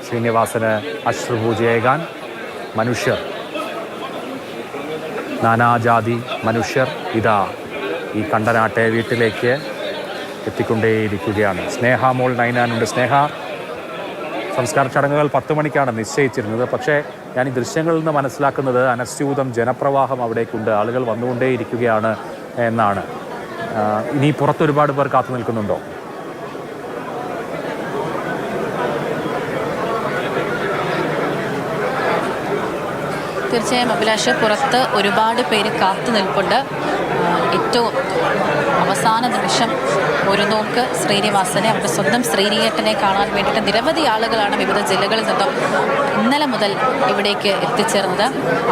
ശ്രീനിവാസന് അശ്രുപൂജയേകാൻ മനുഷ്യർ, നാനാജാതി മനുഷ്യർ ഇതാ ഈ കണ്ടനാട്ടെ വീട്ടിലേക്ക് എത്തിക്കൊണ്ടേയിരിക്കുകയാണ്. സ്നേഹ മോൾ നൈനാനുണ്ട്. സ്നേഹ, സംസ്കാര ചടങ്ങുകൾ 10 മണിക്കാണ് നിശ്ചയിച്ചിരുന്നത്. പക്ഷേ ഞാൻ ഈ ദൃശ്യങ്ങളിൽ നിന്ന് മനസ്സിലാക്കുന്നത് അനസ്യൂതം ജനപ്രവാഹം അവിടേക്കുണ്ട്, ആളുകൾ വന്നുകൊണ്ടേയിരിക്കുകയാണ് എന്നാണ്. ഇനി പുറത്ത് ഒരുപാട് പേർ കാത്തു നിൽക്കുന്നുണ്ടോ? തീർച്ചയായും അഭിലാഷ്, പുറത്ത് ഒരുപാട് പേര് കാത്തു നിൽപ്പുണ്ട്. ഏറ്റവും അവസാന നിമിഷം ഒരു നോക്ക് ശ്രീനിവാസനെ, അവരുടെ സ്വന്തം ശ്രീനിയേട്ടനെ കാണാൻ വേണ്ടിയിട്ട് നിരവധി ആളുകളാണ് വിവിധ ജില്ലകളിൽ നിന്നും ഇന്നലെ മുതൽ ഇവിടേക്ക് എത്തിച്ചേർന്നത്.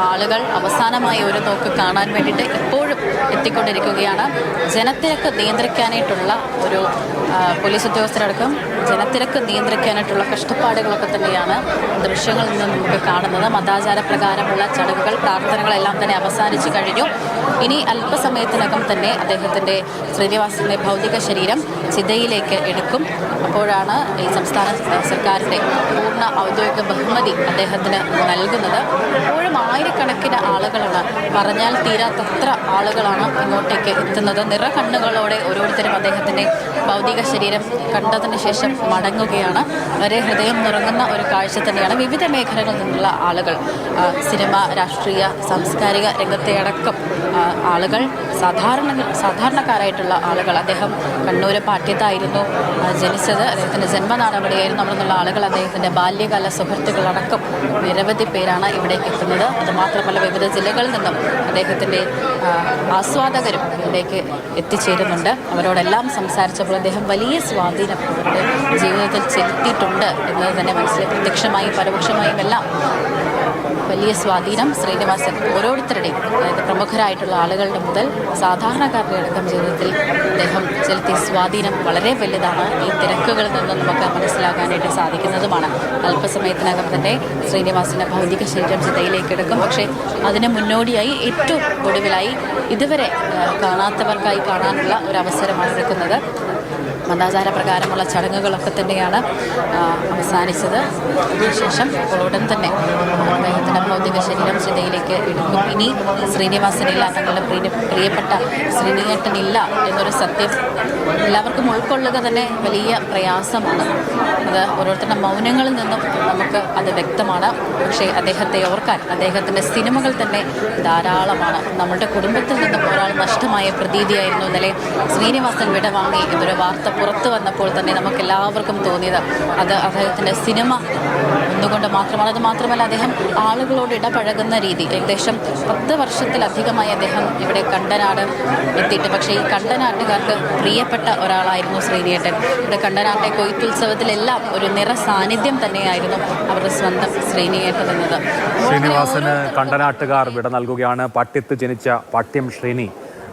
ആളുകൾ അവസാനമായി ഒരു നോക്ക് കാണാൻ വേണ്ടിയിട്ട് ഇപ്പോഴും എത്തിക്കൊണ്ടിരിക്കുകയാണ്. ജനത്തിരക്ക് നിയന്ത്രിക്കാനായിട്ടുള്ള ഒരു പോലീസ് ഉദ്യോഗസ്ഥരടക്കം ജനത്തിരക്ക് നിയന്ത്രിക്കാനായിട്ടുള്ള കഷ്ടപ്പാടുകളൊക്കെ തന്നെയാണ് ദൃശ്യങ്ങളിൽ നിന്ന് നമുക്ക് കാണുന്നത്. മതാചാര പ്രകാരമുള്ള ചടങ്ങുകൾ, പ്രാർത്ഥനകളെല്ലാം തന്നെ അവസാനിച്ചു കഴിഞ്ഞു. ഇനി അല്പസമയത്തിനകം തന്നെ അദ്ദേഹത്തിൻ്റെ ശ്രീനിവാസൻ്റെ ഭൗതിക ശരീരം ചിതയിലേക്ക് എടുക്കും. അപ്പോഴാണ് ഈ സംസ്ഥാന സർക്കാരിൻ്റെ പൂർണ്ണ ഔദ്യോഗിക ബഹുമതി അദ്ദേഹത്തിന് നൽകുന്നത്. ഇപ്പോഴും ആയിരക്കണക്കിന് ആളുകളാണ്, പറഞ്ഞാൽ തീരാത്തത്ര ആളുകളാണ് ഇങ്ങോട്ടേക്ക് എത്തുന്നത്. നിറകണ്ണുകളോടെ ഓരോരുത്തരും അദ്ദേഹത്തിൻ്റെ ഭൗതിക ശരീരം കണ്ടതിന് ശേഷം മടങ്ങുകയാണ്. വളരെ ഹൃദയം നിറങ്ങുന്ന ഒരു കാഴ്ച തന്നെയാണ്. വിവിധ മേഖലകളിൽ നിന്നുള്ള ആളുകൾ, സിനിമ, രാഷ്ട്രീയ, സാംസ്കാരിക രംഗത്തെ അടക്കം ആളുകൾ, സാധാരണക്കാരായിട്ടുള്ള ആളുകൾ. അദ്ദേഹം കണ്ണൂർ പാട്യത്തായിരുന്നു ജനിച്ചത്, അദ്ദേഹത്തിൻ്റെ ജന്മനാട് അവിടെയായിരുന്നു. അവിടെ നിന്നുള്ള ആളുകൾ, അദ്ദേഹത്തിൻ്റെ ബാല്യകാല സുഹൃത്തുക്കളടക്കം നിരവധി പേരാണ് ഇവിടേക്ക് എത്തുന്നത്. അതുമാത്രമല്ല, വിവിധ ജില്ലകളിൽ നിന്നും അദ്ദേഹത്തിൻ്റെ ആസ്വാദകരും ഇവിടേക്ക് എത്തിച്ചേരുന്നുണ്ട്. അവരോടെല്ലാം സംസാരിച്ചപ്പോൾ അദ്ദേഹം വലിയ സ്വാധീനം അവരുടെ ജീവിതത്തിൽ ചെലുത്തിയിട്ടുണ്ട് എന്നത് തന്നെ മനസ്സിലായി. പ്രത്യക്ഷമായും പരോക്ഷമായും എല്ലാം വലിയ സ്വാധീനം ശ്രീനിവാസൻ ഓരോരുത്തരുടെയും, അതായത് പ്രമുഖരായിട്ടുള്ള ആളുകളുടെ മുതൽ സാധാരണക്കാരുടെ അടക്കം ജീവിതത്തിൽ അദ്ദേഹം ചെലുത്തിയ സ്വാധീനം വളരെ വലുതാണ്. ഈ തിരക്കുകളിൽ നിന്നും നമുക്ക് മനസ്സിലാക്കാനായിട്ട് സാധിക്കുന്നതുമാണ്. അല്പസമയത്തിനകം തന്നെ ശ്രീനിവാസൻ്റെ ഭൗതിക ശരീരം ചിതയിലേക്ക് എടുക്കും. പക്ഷേ അതിന് മുന്നോടിയായി ഏറ്റവും ഒടുവിലായി ഇതുവരെ കാണാത്തവർക്കായി കാണാനുള്ള ഒരു അവസരമാണ് എടുക്കുന്നത്. മതാചാര പ്രകാരമുള്ള ചടങ്ങുകളൊക്കെ തന്നെയാണ് അവസാനിച്ചത്. അതിനുശേഷം ഉടൻ തന്നെ അദ്ദേഹത്തിൻ്റെ ഭൗതിക ശരീരം ചിതയിലേക്ക് എടുക്കും. ഇനി ശ്രീനിവാസനില്ല, തങ്ങളുടെ പ്രിയപ്പെട്ട ശ്രീനിയേട്ടനില്ല എന്നൊരു സത്യം എല്ലാവർക്കും ഉൾക്കൊള്ളുക തന്നെ വലിയ പ്രയാസമാണ്. അത് ഓരോരുത്തരുടെ മൗനങ്ങളിൽ നിന്നും നമുക്ക് അത് വ്യക്തമാണ്. പക്ഷേ അദ്ദേഹത്തെ ഓർക്കാൻ അദ്ദേഹത്തിൻ്റെ സിനിമകൾ തന്നെ ധാരാളമാണ്. നമ്മുടെ കുടുംബത്തിൽ നിന്നും ഒരാൾ നഷ്ടമായ പ്രതീതിയായിരുന്നു ഇന്നലെ ശ്രീനിവാസൻ വിടവാങ്ങി എന്നൊരു വാർത്ത പുറത്തു വന്നപ്പോൾ തന്നെ നമുക്ക് എല്ലാവർക്കും തോന്നിയത് അത് അദ്ദേഹത്തിൻ്റെ സിനിമ ഒന്നുകൊണ്ട് മാത്രമാണ്. അത് മാത്രമല്ല, അദ്ദേഹം ആളുകളോട് ഇടപഴകുന്ന രീതി. ഏകദേശം 10 വർഷത്തിലധികമായി അദ്ദേഹം ഇവിടെ കണ്ടനാട് എത്തിയിട്ട്, പക്ഷേ ഈ കണ്ടനാട്ടുകാർക്ക് പ്രിയപ്പെട്ട ഒരാളായിരുന്നു ശ്രീനിയേട്ടൻ. ഇവിടെ കണ്ടനാട്ടെ കൊയ്ത്തുത്സവത്തിലെല്ലാം ഒരു നിറ സാന്നിധ്യം തന്നെയായിരുന്നു അവരുടെ സ്വന്തം ശ്രീനിയേട്ടൻ എന്നത്. ശ്രീനിവാസന് കണ്ടനാട്ടുകാർ വിട നൽകുകയാണ്. പാട്യത്ത് ജനിച്ച പാട്യം ശ്രീനി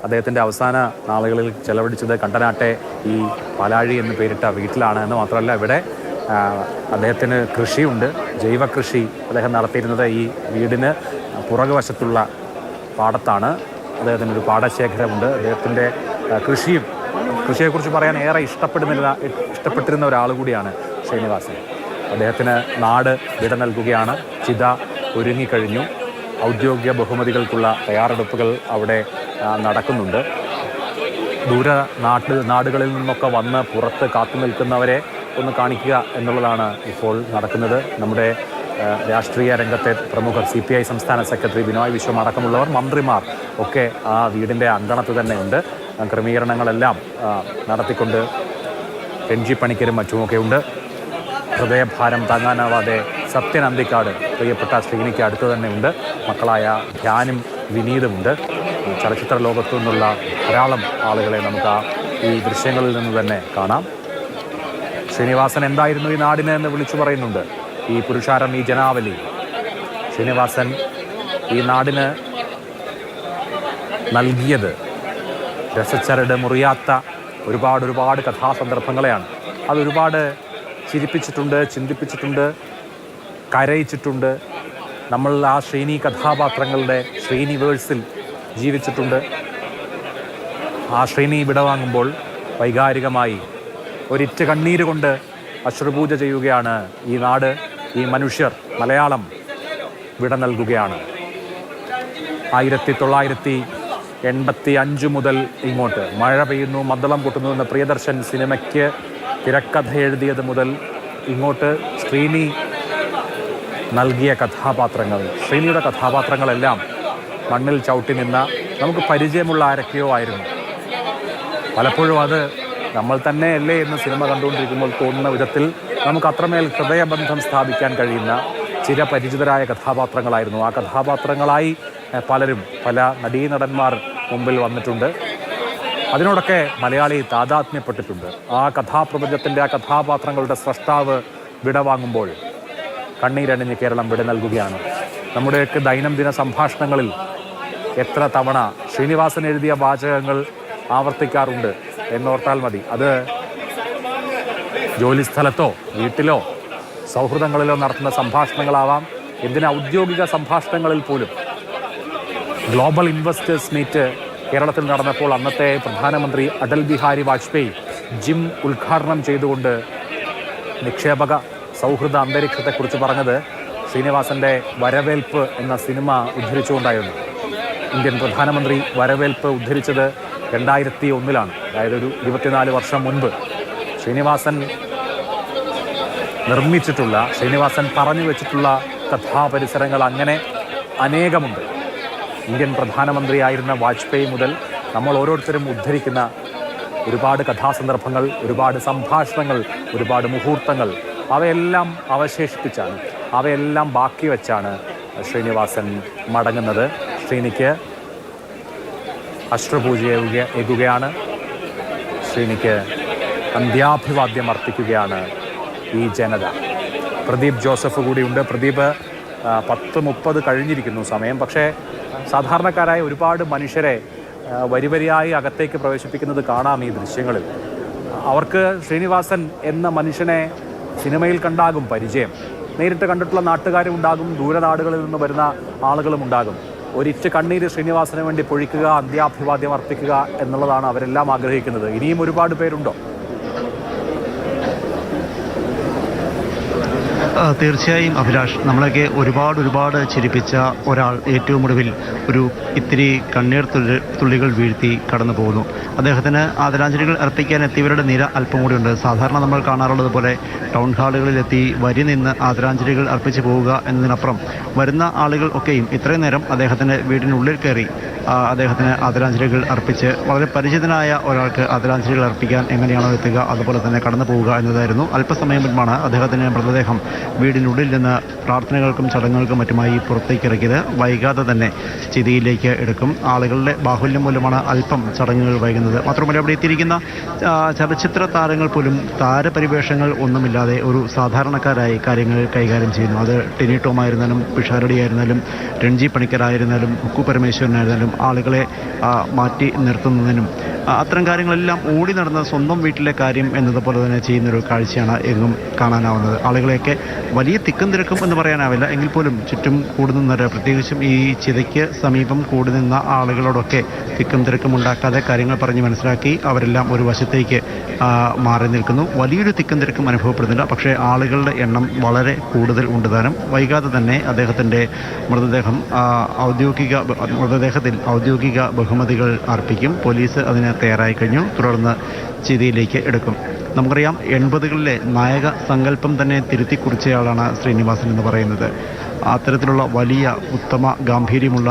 അദ്ദേഹത്തിൻ്റെ അവസാന നാളുകളിൽ ചെലവഴിച്ചത് കണ്ടനാട്ടെ ഈ പാലാഴി എന്ന് പേരിട്ട വീട്ടിലാണ്. എന്ന് മാത്രമല്ല, ഇവിടെ അദ്ദേഹത്തിന് കൃഷിയുണ്ട്, ജൈവ കൃഷി അദ്ദേഹം നടത്തിയിരുന്നത് ഈ വീടിന് പുറകുവശത്തുള്ള പാടത്താണ്. അദ്ദേഹത്തിനൊരു പാടശേഖരമുണ്ട്. അദ്ദേഹത്തിൻ്റെ കൃഷിയെക്കുറിച്ച് പറയാൻ ഏറെ ഇഷ്ടപ്പെട്ടിരുന്ന ഒരാൾ കൂടിയാണ് ശ്രീനിവാസൻ. അദ്ദേഹത്തിന് നാട് വിട നൽകുകയാണ്. ചിത ഒരുങ്ങിക്കഴിഞ്ഞു. ഔദ്യോഗിക ബഹുമതികൾക്കുള്ള തയ്യാറെടുപ്പുകൾ അവിടെ നടക്കുന്നുണ്ട്. നാടുകളിൽ നിന്നൊക്കെ വന്ന് പുറത്ത് കാത്തു നിൽക്കുന്നവരെ ഒന്ന് കാണിക്കുക എന്നുള്ളതാണ് ഇപ്പോൾ നടക്കുന്നത്. നമ്മുടെ രാഷ്ട്രീയ രംഗത്തെ പ്രമുഖർ, CPI സംസ്ഥാന സെക്രട്ടറി ബിനോയ് വിശ്വം അടക്കമുള്ളവർ, മന്ത്രിമാർ ഒക്കെ ആ വീടിൻ്റെ അങ്കണത്ത് തന്നെയുണ്ട്. ക്രമീകരണങ്ങളെല്ലാം നടത്തിക്കൊണ്ട് രഞ്ജി പണിക്കരും മറ്റുമൊക്കെ ഉണ്ട്. ഹൃദയഭാരം താങ്ങാനാവാതെ സത്യൻ അന്തിക്കാട് പ്രിയപ്പെട്ട ശ്രീനിക്ക് അടുത്ത് തന്നെയുണ്ട്. മക്കളായ ധ്യാനും വിനീതുമുണ്ട്. ചലച്ചിത്ര ലോകത്തു നിന്നുള്ള ധാരാളം ആളുകളെ നമുക്ക് ഈ ദൃശ്യങ്ങളിൽ നിന്ന് തന്നെ കാണാം. ശ്രീനിവാസൻ എന്തായിരുന്നു ഈ നാടിന് എന്ന് വിളിച്ചു പറയുന്നുണ്ട് ഈ പുരുഷാരം, ഈ ജനാവലി. ശ്രീനിവാസൻ ഈ നാടിന് നൽകിയത് രസച്ചരട് മുറിയാത്ത ഒരുപാട് കഥാസന്ദർഭങ്ങളെയാണ്. അതൊരുപാട് ചിരിപ്പിച്ചിട്ടുണ്ട്, ചിന്തിപ്പിച്ചിട്ടുണ്ട്, കരയിച്ചിട്ടുണ്ട്. നമ്മൾ ആ ശ്രീനി കഥാപാത്രങ്ങളുടെ ശ്രീനിവേഴ്സിൽ ജീവിച്ചിട്ടുണ്ട്. ആ ശ്രീനി വിടവാങ്ങുമ്പോൾ വൈകാരികമായി ഒരിറ്റ കണ്ണീര് കൊണ്ട് അശ്രുപൂജ ചെയ്യുകയാണ് ഈ നാട്. ഈ മനുഷ്യർ മലയാളം വിട നൽകുകയാണ്. 1985 മുതൽ ഇങ്ങോട്ട് മഴ പെയ്യുന്നു, മദ്ദളം പൊട്ടുന്നു എന്ന പ്രിയദർശൻ സിനിമയ്ക്ക് തിരക്കഥ എഴുതിയത് മുതൽ ഇങ്ങോട്ട് ശ്രീനി നൽകിയ കഥാപാത്രങ്ങൾ, ശ്രീനിയുടെ കഥാപാത്രങ്ങളെല്ലാം മണ്ണിൽ ചവിട്ടി നിന്ന നമുക്ക് പരിചയമുള്ള ആരൊക്കെയോ ആയിരുന്നു. പലപ്പോഴും അത് നമ്മൾ തന്നെയല്ലേ എന്ന് സിനിമ കണ്ടുകൊണ്ടിരിക്കുമ്പോൾ തോന്നുന്ന വിധത്തിൽ നമുക്ക് അത്രമേൽ ഹൃദയബന്ധം സ്ഥാപിക്കാൻ കഴിയുന്ന ചിരപരിചിതരായ കഥാപാത്രങ്ങളായിരുന്നു. ആ കഥാപാത്രങ്ങളായി പലരും, പല നടീനടന്മാർ മുമ്പിൽ വന്നിട്ടുണ്ട്. അതിനോടൊക്കെ മലയാളി താദാത്മ്യപ്പെട്ടിട്ടുണ്ട്. ആ കഥാപ്രപഞ്ചത്തിൻ്റെ, ആ കഥാപാത്രങ്ങളുടെ സ്രഷ്ടാവ് വിടവാങ്ങുമ്പോൾ കണ്ണീരണിഞ്ഞ് കേരളം വിട നൽകുകയാണ്. നമ്മുടെയൊക്കെ ദൈനംദിന സംഭാഷണങ്ങളിൽ എത്ര തവണ ശ്രീനിവാസൻ എഴുതിയ വാചകങ്ങൾ ആവർത്തിക്കാറുണ്ട് എന്നോർത്താൽ മതി. അത് ജോലിസ്ഥലത്തോ വീട്ടിലോ സൗഹൃദങ്ങളിലോ നടത്തുന്ന സംഭാഷണങ്ങളാവാം, എന്തിന് ഔദ്യോഗിക സംഭാഷണങ്ങളിൽ പോലും. ഗ്ലോബൽ ഇൻവെസ്റ്റേഴ്സ് മീറ്റ് കേരളത്തിൽ നടന്നപ്പോൾ അന്നത്തെ പ്രധാനമന്ത്രി അടൽ ബിഹാരി വാജ്പേയി ജിം ഉദ്ഘാടനം ചെയ്തുകൊണ്ട് നിക്ഷേപക സൗഹൃദ അന്തരീക്ഷത്തെക്കുറിച്ച് പറഞ്ഞത് ശ്രീനിവാസൻ്റെ വരവേൽപ്പ് എന്ന സിനിമ ഉദ്ധരിച്ചുകൊണ്ടായിരുന്നു. ഇന്ത്യൻ പ്രധാനമന്ത്രി വരവേൽപ്പ് ഉദ്ധരിച്ചത് 2001, അതായത് ഒരു 24 വർഷം മുൻപ്. ശ്രീനിവാസൻ നിർമ്മിച്ചിട്ടുള്ള, ശ്രീനിവാസൻ പറഞ്ഞു വെച്ചിട്ടുള്ള കഥാപരിസരങ്ങൾ അങ്ങനെ അനേകമുണ്ട്. ഇന്ത്യൻ പ്രധാനമന്ത്രിയായിരുന്ന വാജ്പേയി മുതൽ നമ്മൾ ഓരോരുത്തരും ഉദ്ധരിക്കുന്ന ഒരുപാട് കഥാസന്ദർഭങ്ങൾ, ഒരുപാട് സംഭാഷണങ്ങൾ, ഒരുപാട് മുഹൂർത്തങ്ങൾ, അവയെല്ലാം അവശേഷിപ്പിച്ചാണ്, അവയെല്ലാം ബാക്കി വെച്ചാണ് ശ്രീനിവാസൻ മടങ്ങുന്നത്. ശ്രീനിക്ക് അശ്രുപൂജ ഏകുകയാണ്, ശ്രീനിക്ക് അന്ത്യാഭിവാദ്യം അർപ്പിക്കുകയാണ് ഈ ജനത. പ്രദീപ് ജോസഫ് കൂടിയുണ്ട്. പ്രദീപ്, 10:30 കഴിഞ്ഞിരിക്കുന്നു സമയം. പക്ഷേ സാധാരണക്കാരായ ഒരുപാട് മനുഷ്യരെ വരിവരിയായി അകത്തേക്ക് പ്രവേശിപ്പിക്കുന്നത് കാണാം ഈ ദൃശ്യങ്ങളിൽ. അവർക്ക് ശ്രീനിവാസൻ എന്ന മനുഷ്യനെ സിനിമയിൽ കണ്ടാകും പരിചയം, നേരിട്ട് കണ്ടിട്ടുള്ള നാട്ടുകാരും ഉണ്ടാകും, ദൂരനാടുകളിൽ നിന്ന് വരുന്ന ആളുകളും ഉണ്ടാകും. ഒരിറ്റ് കണ്ണീര് ശ്രീനിവാസന് വേണ്ടി പൊഴിക്കുക, അന്ത്യാഭിവാദ്യം അർപ്പിക്കുക എന്നുള്ളതാണ് അവരെല്ലാം ആഗ്രഹിക്കുന്നത്. ഇനിയും ഒരുപാട് പേരുണ്ടോ? തീർച്ചയായും അഭിലാഷ്, നമ്മളൊക്കെ ഒരുപാട് ചിരിപ്പിച്ച ഒരാൾ ഏറ്റവും ഒടുവിൽ ഒരു ഇത്തിരി കണ്ണീർ തുള്ളികൾ വീഴ്ത്തി കടന്നു പോകുന്നു. അദ്ദേഹത്തിന് ആദരാഞ്ജലികൾ അർപ്പിക്കാൻ എത്തിയവരുടെ നിര അല്പം കൂടിയുണ്ട്. സാധാരണ നമ്മൾ കാണാറുള്ളത് പോലെ ടൗൺ ഹാളുകളിലെത്തി വരി നിന്ന് ആദരാഞ്ജലികൾ അർപ്പിച്ചു പോവുക എന്നതിനപ്പുറം വരുന്ന ആളുകൾ ഒക്കെയും ഇത്രയും നേരം അദ്ദേഹത്തിൻ്റെ വീടിനുള്ളിൽ കയറി അദ്ദേഹത്തിന് ആദരാഞ്ജലികൾ അർപ്പിച്ച്, വളരെ പരിചിതനായ ഒരാൾക്ക് ആദരാഞ്ജലികൾ അർപ്പിക്കാൻ എങ്ങനെയാണോ എത്തുക അതുപോലെ തന്നെ കടന്നു പോവുക എന്നതായിരുന്നു. അല്പസമയം മുൻപാണ് അദ്ദേഹത്തിൻ്റെ മൃതദേഹം വീടിനുള്ളിൽ നിന്ന് പ്രാർത്ഥനകൾക്കും ചടങ്ങുകൾക്കും മറ്റുമായി പുറത്തേക്ക് ഇറക്കിയത്. വൈകാതെ തന്നെ സ്ഥിതിയിലേക്ക് എടുക്കും. ആളുകളുടെ ബാഹുല്യം മൂലമാണ് അല്പം ചടങ്ങുകൾ വൈകുന്നത്. മാത്രമല്ല അവിടെ എത്തിയിരിക്കുന്ന ചലച്ചിത്ര താരങ്ങൾ പോലും താരപരിവേഷങ്ങൾ ഒന്നുമില്ലാതെ ഒരു സാധാരണക്കാരായി കാര്യങ്ങൾ കൈകാര്യം ചെയ്യുന്നു. അത് ടിനി ടോം ആയിരുന്നാലും, പിഷാരടി ആയിരുന്നാലും, രൺജി പണിക്കരായിരുന്നാലും, ഉക്കു പരമേശ്വരനായിരുന്നാലും ആളുകളെ മാറ്റി നിർത്തുന്നതിനും അത്തരം കാര്യങ്ങളെല്ലാം ഓടി നടന്ന സ്വന്തം വീട്ടിലെ കാര്യം എന്നതുപോലെ തന്നെ ചെയ്യുന്നൊരു കാഴ്ചയാണ് എങ്ങും കാണാനാവുന്നത്. ആളുകളെയൊക്കെ വലിയ തിക്കും തിരക്കും എന്ന് പറയാനാവില്ല, എങ്കിൽ പോലും ചുറ്റും കൂടുനിന്നവർ, പ്രത്യേകിച്ചും ഈ ചിതയ്ക്ക് സമീപം കൂടി നിന്ന ആളുകളോടൊക്കെ തിക്കും തിരക്കും ഉണ്ടാക്കാതെ കാര്യങ്ങൾ പറഞ്ഞ് മനസ്സിലാക്കി അവരെല്ലാം ഒരു വശത്തേക്ക് മാറി നിൽക്കുന്നു. വലിയൊരു തിക്കും തിരക്കും അനുഭവപ്പെടുന്നില്ല. പക്ഷേ ആളുകളുടെ എണ്ണം വളരെ കൂടുതൽ ഉണ്ട് താനും. വൈകാതെ തന്നെ അദ്ദേഹത്തിൻ്റെ മൃതദേഹത്തിൽ ഔദ്യോഗിക ബഹുമതികൾ അർപ്പിക്കും. പോലീസ് അതിന് തയ്യാറായി കഴിഞ്ഞു. തുടർന്ന് ചിതയിലേക്ക് എടുക്കും. നമുക്കറിയാം, 80കളിലെ നായക സങ്കല്പം തന്നെ തിരുത്തി കുറിച്ചയാളാണ് ശ്രീനിവാസൻ എന്ന് പറയുന്നത്. അത്തരത്തിലുള്ള വലിയ ഉത്തമ ഗാംഭീര്യമുള്ള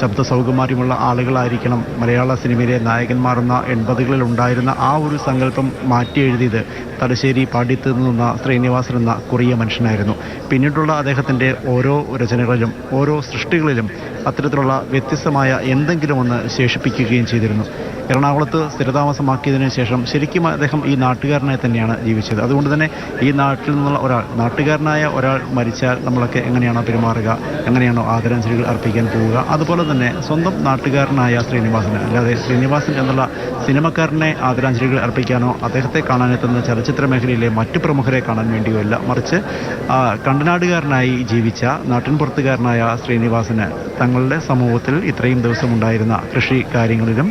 ശബ്ദ സൗകുമാര്യമുള്ള ആളുകളായിരിക്കണം മലയാള സിനിമയിലെ നായകന്മാരെന്ന 80കളിൽ ഉണ്ടായിരുന്ന ആ ഒരു സങ്കല്പം മാറ്റി എഴുതിയത് തലശ്ശേരി പാണ്ഡിത്യത്തിൽ നിന്ന ശ്രീനിവാസൻ എന്ന കൊറിയ മനുഷ്യനായിരുന്നു. പിന്നീടുള്ള അദ്ദേഹത്തിൻ്റെ ഓരോ രചനകളിലും ഓരോ സൃഷ്ടികളിലും അത്തരത്തിലുള്ള വ്യത്യസ്തമായ എന്തെങ്കിലും ഒന്ന് ശേഷിപ്പിക്കുകയും ചെയ്തിരുന്നു. എറണാകുളത്ത് സ്ഥിരതാമസമാക്കിയതിനു ശേഷം ശരിക്കും അദ്ദേഹം ഈ നാട്ടുകാരനായി തന്നെയാണ് ജീവിച്ചത്. അതുകൊണ്ട് തന്നെ ഈ നാട്ടിൽ നിന്നുള്ള നാട്ടുകാരനായ ഒരാൾ മരിച്ചാൽ നമ്മളൊക്കെ എങ്ങനെയാണോ പെരുമാറുക, എങ്ങനെയാണോ ആദരാഞ്ജലികൾ അർപ്പിക്കാൻ പോവുക, അതുപോലെ തന്നെ സ്വന്തം നാട്ടുകാരനായ ശ്രീനിവാസന്, അല്ലാതെ ശ്രീനിവാസൻ എന്നുള്ള സിനിമക്കാരനെ ആദരാഞ്ജലികൾ അർപ്പിക്കാനോ അദ്ദേഹത്തെ കാണാനെത്തുന്ന ചലച്ചിത്ര മേഖലയിലെ മറ്റു പ്രമുഖരെ കാണാൻ വേണ്ടിയോ അല്ല, മറിച്ച് കണ്ടനാടുകാരനായി ജീവിച്ച നാട്ടിൻപുറത്തുകാരനായ ശ്രീനിവാസന് തങ്ങളുടെ സമൂഹത്തിൽ ഇത്രയും ദിവസം ഉണ്ടായിരുന്ന കൃഷി കാര്യങ്ങളിലും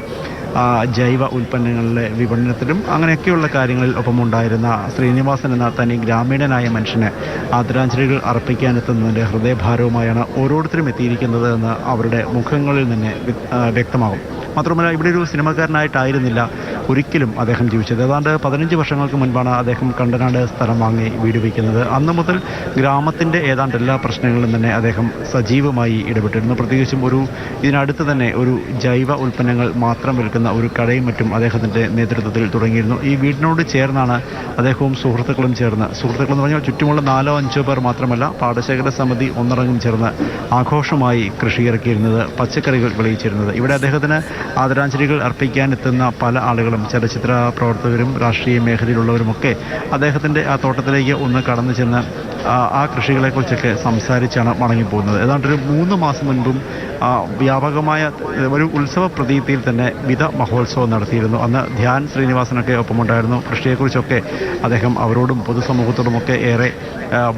ജൈവ ഉൽപ്പന്നങ്ങളുടെ വിപണനത്തിലും അങ്ങനെയൊക്കെയുള്ള കാര്യങ്ങളിൽ ഒപ്പമുണ്ടായിരുന്ന ശ്രീനിവാസൻ എന്ന തനി ഗ്രാമീണനായ മനുഷ്യന് ആദരാഞ്ജലികൾ അർപ്പിക്കാനെത്തുന്നതിൻ്റെ ഹൃദയഭാരവുമായാണ് ഓരോരുത്തരും എത്തിയിരിക്കുന്നത് എന്ന് അവരുടെ മുഖങ്ങളിൽ തന്നെ വ്യക്തമാകും. മാത്രമല്ല ഇവിടെ ഒരു സിനിമക്കാരനായിട്ടായിരുന്നില്ല ഒരിക്കലും അദ്ദേഹം ജീവിച്ചത്. ഏതാണ്ട് 15 വർഷങ്ങൾക്ക് മുൻപാണ് അദ്ദേഹം കണ്ടനാട് സ്ഥലം വാങ്ങി വീട് വയ്ക്കുന്നത്. അന്ന് മുതൽ ഗ്രാമത്തിൻ്റെ ഏതാണ്ട് എല്ലാ പ്രശ്നങ്ങളിലും തന്നെ അദ്ദേഹം സജീവമായി ഇടപെട്ടിരുന്നു. പ്രത്യേകിച്ചും ഇതിനടുത്ത് തന്നെ ഒരു ജൈവ ഉൽപ്പന്നങ്ങൾ മാത്രം വിൽക്കുന്ന ഒരു കടയും മറ്റും അദ്ദേഹത്തിൻ്റെ നേതൃത്വത്തിൽ തുടങ്ങിയിരുന്നു. ഈ വീടിനോട് ചേർന്നാണ് അദ്ദേഹവും സുഹൃത്തുക്കളെന്ന് പറഞ്ഞാൽ ചുറ്റുമുള്ള 4-5 പേർ മാത്രമല്ല, പാടശേഖര സമിതി ഒന്നടങ്കം ചേർന്ന് ആഘോഷമായി കൃഷിയിറക്കിയിരുന്നത്, പച്ചക്കറികൾ വിളയിച്ചിരുന്നത്. ഇവിടെ അദ്ദേഹത്തിന് ആദരാഞ്ജലികൾ അർപ്പിക്കാനെത്തുന്ന പല ആളുകളും, ചലച്ചിത്ര പ്രവർത്തകരും രാഷ്ട്രീയ മേഖലയിലുള്ളവരുമൊക്കെ അദ്ദേഹത്തിൻ്റെ ആ തോട്ടത്തിലേക്ക് ഒന്ന് കടന്നു ചെന്ന് ആ കൃഷികളെക്കുറിച്ചൊക്കെ സംസാരിച്ചാണ് മടങ്ങിപ്പോകുന്നത്. ഏതാണ്ട് ഒരു 3 മാസം മുൻപും വ്യാപകമായ ഒരു ഉത്സവ പ്രതീതിയിൽ തന്നെ വിധ മഹോത്സവം നടത്തിയിരുന്നു. അന്ന് ധ്യാൻ ശ്രീനിവാസനൊക്കെ ഒപ്പമുണ്ടായിരുന്നു. കൃഷിയെക്കുറിച്ചൊക്കെ അദ്ദേഹം അവരോടും പൊതുസമൂഹത്തോടുമൊക്കെ ഏറെ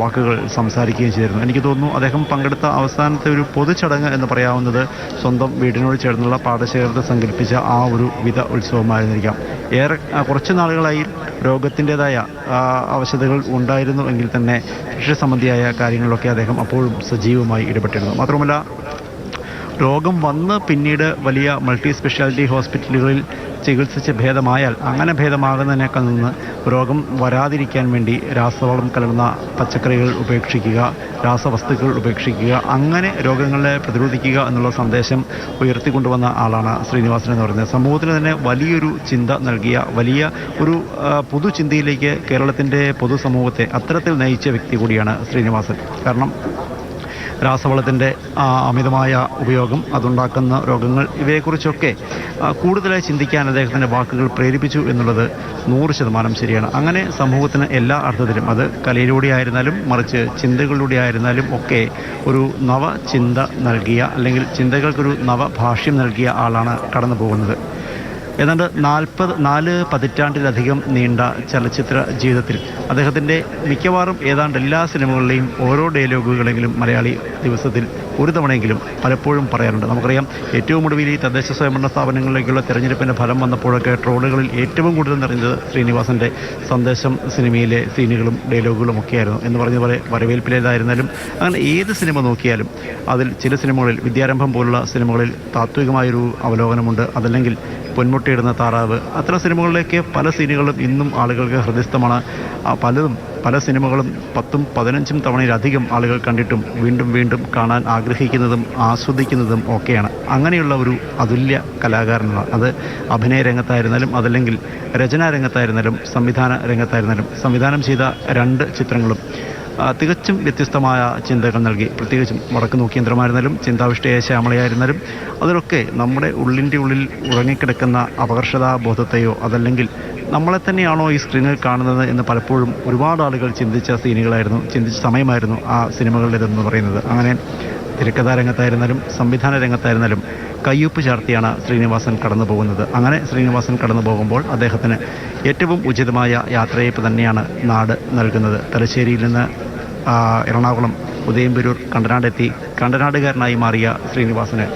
വാക്കുകൾ സംസാരിക്കുകയും ചെയ്തിരുന്നു. എനിക്ക് തോന്നുന്നു അദ്ദേഹം പങ്കെടുത്ത അവസാനത്തെ ഒരു പൊതുചടങ്ങ് എന്ന് പറയാവുന്നത് സ്വന്തം വീടിനോട് ചേർന്നുള്ള പാടശേഖരത്തെ സംഘടിപ്പിച്ച ആ ഒരു വിധ ഉത്സവമായിരുന്നിരിക്കാം. കുറച്ച് നാളുകളായി രോഗത്തിൻ്റെതായ അവശതകൾ ഉണ്ടായിരുന്നു എങ്കിൽ തന്നെ കൃഷി സംബന്ധിയായ കാര്യങ്ങളിലൊക്കെ അദ്ദേഹം അപ്പോഴും സജീവമായി ഇടപെട്ടിരുന്നു. മാത്രമല്ല രോഗം വന്ന് പിന്നീട് വലിയ മൾട്ടി സ്പെഷ്യാലിറ്റി ഹോസ്പിറ്റലുകളിൽ ചികിത്സിച്ച് ഭേദമായാൽ അങ്ങനെ ഭേദമാകുന്നതിനേക്കാൾ നിന്ന് രോഗം വരാതിരിക്കാൻ വേണ്ടി രാസവളം കലർന്ന പച്ചക്കറികൾ ഉപേക്ഷിക്കുക, രാസവസ്തുക്കൾ ഉപേക്ഷിക്കുക, അങ്ങനെ രോഗങ്ങളെ പ്രതിരോധിക്കുക എന്നുള്ള സന്ദേശം ഉയർത്തിക്കൊണ്ടുവന്ന ആളാണ് ശ്രീനിവാസൻ എന്ന് പറയുന്നത്. സമൂഹത്തിന് തന്നെ വലിയൊരു ചിന്ത നൽകിയ, വലിയ ഒരു പുതുചിന്തയിലേക്ക് കേരളത്തിൻ്റെ പൊതുസമൂഹത്തെ അത്തരത്തിൽ നയിച്ച വ്യക്തി കൂടിയാണ് ശ്രീനിവാസൻ. കാരണം രാസവളത്തിൻ്റെ അമിതമായ ഉപയോഗം, അതുണ്ടാക്കുന്ന രോഗങ്ങൾ, ഇവയെക്കുറിച്ചൊക്കെ കൂടുതലായി ചിന്തിക്കാൻ അദ്ദേഹത്തിൻ്റെ വാക്കുകൾ പ്രേരിപ്പിച്ചു എന്നുള്ളത് 100% ശരിയാണ്. അങ്ങനെ സമൂഹത്തിന് എല്ലാ അർത്ഥത്തിലും, അത് കലയിലൂടെ ആയിരുന്നാലും മറിച്ച് ചിന്തകളിലൂടെ ആയിരുന്നാലും ഒക്കെ ഒരു നവചിന്ത നൽകിയ, അല്ലെങ്കിൽ ചിന്തകൾക്കൊരു നവഭാഷ്യം നൽകിയ ആളാണ് കടന്നു പോകുന്നത്. ഏതാണ്ട് 4 പതിറ്റാണ്ടിലധികം നീണ്ട ചലച്ചിത്ര ജീവിതത്തിൽ അദ്ദേഹത്തിൻ്റെ മിക്കവാറും ഏതാണ്ട് എല്ലാ സിനിമകളിലെയും ഓരോ ഡയലോഗുകളെങ്കിലും മലയാളി ദിവസത്തിൽ ഒരു തവണയെങ്കിലും പലപ്പോഴും പറയാറുണ്ട്. നമുക്കറിയാം, ഏറ്റവും ഒടുവിൽ ഈ തദ്ദേശ സ്വയംഭരണ സ്ഥാപനങ്ങളിലേക്കുള്ള തെരഞ്ഞെടുപ്പിൻ്റെ ഫലം വന്നപ്പോഴൊക്കെ ട്രോളുകളിൽ ഏറ്റവും കൂടുതൽ നിറഞ്ഞത് ശ്രീനിവാസൻ്റെ സന്ദേശം സിനിമയിലെ സീനുകളും ഡയലോഗുകളും ഒക്കെയായിരുന്നു. എന്ന് പറഞ്ഞ പോലെ വരവേൽപ്പിലേതായിരുന്നാലും അങ്ങനെ ഏത് സിനിമ നോക്കിയാലും അതിൽ ചില സിനിമകളിൽ, വിദ്യാരംഭം പോലുള്ള സിനിമകളിൽ താത്വികമായൊരു അവലോകനമുണ്ട്. അതല്ലെങ്കിൽ പൊന്മുട്ടയിടുന്ന താറാവ്, അത്തരം സിനിമകളിലേക്ക് പല സീനുകളും ഇന്നും ആളുകൾക്ക് ഹൃദയസ്ഥമാണ്. പല സിനിമകളും 10ഉം 15ഉം തവണയിലധികം ആളുകൾ കണ്ടിട്ടും വീണ്ടും വീണ്ടും കാണാൻ ആഗ്രഹിക്കുന്നതും ആസ്വദിക്കുന്നതും ഒക്കെയാണ്. അങ്ങനെയുള്ള ഒരു അതുല്യ കലാകാരനാണ്. അത് അഭിനയ രംഗത്തായിരുന്നാലും അതല്ലെങ്കിൽ രചനാ രംഗത്തായിരുന്നാലും സംവിധാന രംഗത്തായിരുന്നാലും. സംവിധാനം ചെയ്ത 2 ചിത്രങ്ങളും തികച്ചും വ്യത്യസ്തമായ ചിന്തകൾ നൽകി. പ്രത്യേകിച്ചും വടക്ക് നോക്കിയന്ത്രമായിരുന്നാലും ചിന്താവിഷ്ടയായ ശ്യാമളയായിരുന്നാലും അതിലൊക്കെ നമ്മുടെ ഉള്ളിൻ്റെ ഉള്ളിൽ ഉറങ്ങിക്കിടക്കുന്ന അപകർഷതാബോധത്തെയോ അതല്ലെങ്കിൽ നമ്മളെ തന്നെയാണോ ഈ സ്ക്രീനിൽ കാണുന്നത് എന്ന് പലപ്പോഴും ഒരുപാട് ആളുകൾ ചിന്തിച്ച സമയമായിരുന്നു ആ സിനിമകളുടേതെന്ന് പറയുന്നത്. അങ്ങനെ തിരക്കഥാ രംഗത്തായിരുന്നാലും സംവിധാന രംഗത്തായിരുന്നാലും കയ്യൊപ്പ് ചാർത്തിയാണ് ശ്രീനിവാസൻ കടന്നു പോകുന്നത്. അങ്ങനെ ശ്രീനിവാസൻ കടന്നു പോകുമ്പോൾ അദ്ദേഹത്തിന് ഏറ്റവും ഉചിതമായ യാത്രയയപ്പ് തന്നെയാണ് നാട് നൽകുന്നത്. തലശ്ശേരിയിൽ നിന്ന് എറണാകുളം, ഉദയംപേരൂർ, കണ്ടനാടെത്തി കണ്ടനാടുകാരനായി മാറിയ ശ്രീനിവാസന്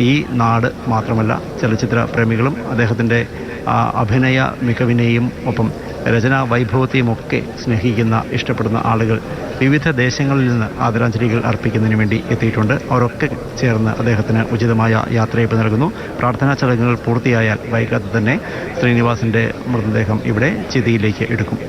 ഈ നാട് മാത്രമല്ല, ചലച്ചിത്ര പ്രേമികളും അദ്ദേഹത്തിൻ്റെ അഭിനയ മികവിനെയും ഒപ്പം രചനാ വൈഭവത്തെയുമൊക്കെ സ്നേഹിക്കുന്ന, ഇഷ്ടപ്പെടുന്ന ആളുകൾ വിവിധ ദേശങ്ങളിൽ നിന്ന് ആദരാഞ്ജലികൾ അർപ്പിക്കുന്നതിന് വേണ്ടി എത്തിയിട്ടുണ്ട്. അവരൊക്കെ ചേർന്ന് അദ്ദേഹത്തിന് ഉചിതമായ യാത്രയയപ്പ് നൽകുന്നു. പ്രാർത്ഥനാ ചടങ്ങുകൾ പൂർത്തിയായാൽ വൈകാതെ തന്നെ ശ്രീനിവാസൻ്റെ മൃതദേഹം ഇവിടെ ചിതിയിലേക്ക് എടുക്കും.